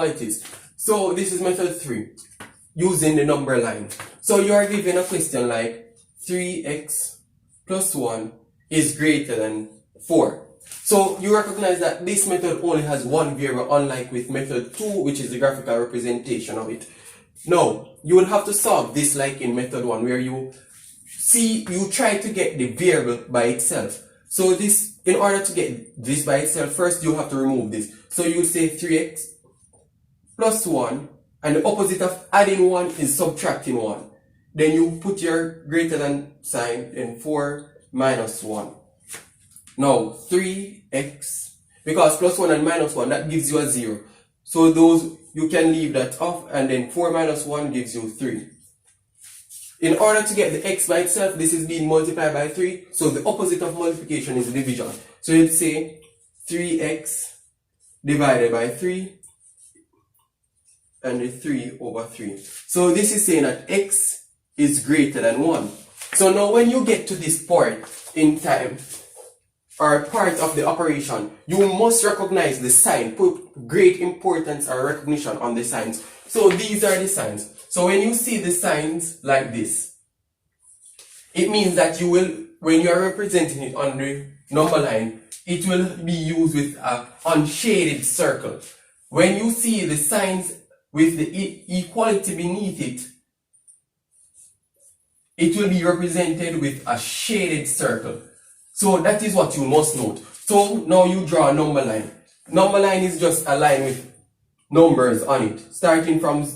inequalities. So this is method 3, using the number line. So you are given a question like 3x plus 1 is greater than 4. So you recognize that this method only has one variable, unlike with method 2, which is the graphical representation of it. Now, you will have to solve this like in method 1, where you try to get the variable by itself. So this, in order to get this by itself, first you have to remove this. So you say 3x plus 1, and the opposite of adding 1 is subtracting 1. Then you put your greater than sign in 4 minus 1. Now 3x, because plus 1 and minus 1, that gives you a 0. So those, you can leave that off, and then 4 minus 1 gives you 3. In order to get the x by itself, this is being multiplied by 3. So the opposite of multiplication is division. So you'd say 3x divided by 3 and the 3 over 3. So this is saying that x is greater than 1. So now when you get to this part in time, or part of the operation, you must recognize the sign, put great importance or recognition on the signs. So these are the signs. So when you see the signs like this, it means that you will, when you are representing it on the number line, it will be used with an unshaded circle. When you see the signs with the equality beneath it, it will be represented with a shaded circle. So that is what you must note. So now you draw a number line. Number line is just a line with numbers on it, starting from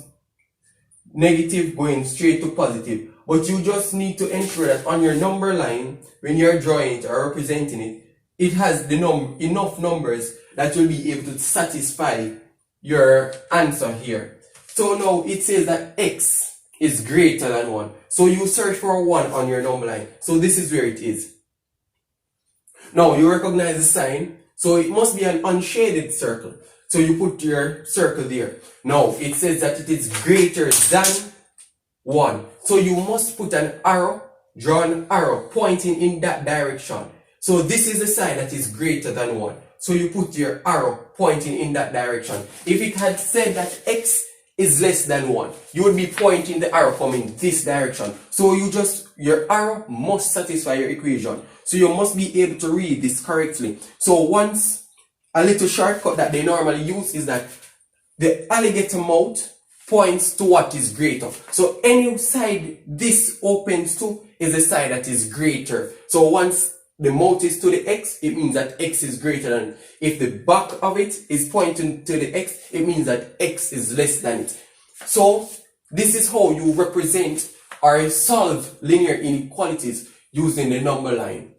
negative going straight to positive. But you just need to ensure that on your number line, when you're drawing it or representing it, it has the enough numbers that will be able to satisfy your answer here. So now it says that x is greater than 1. So you search for 1 on your number line. So this is where it is. Now you recognize the sign. So it must be an unshaded circle. So you put your circle there. Now it says that it is greater than 1. So you must put an arrow, draw an arrow pointing in that direction. So this is the sign that is greater than 1. So you put your arrow pointing in that direction. If it had said that x is less than 1, you would be pointing the arrow coming this direction. So your arrow must satisfy your equation. So you must be able to read this correctly. So once, a little shortcut that they normally use is that the alligator mouth points to what is greater. So any side this opens to is the side that is greater. So once the mouth is to the x, it means that x is greater than. If the back of it is pointing to the x, it means that x is less than it. So this is how you represent or solve linear inequalities using the number line.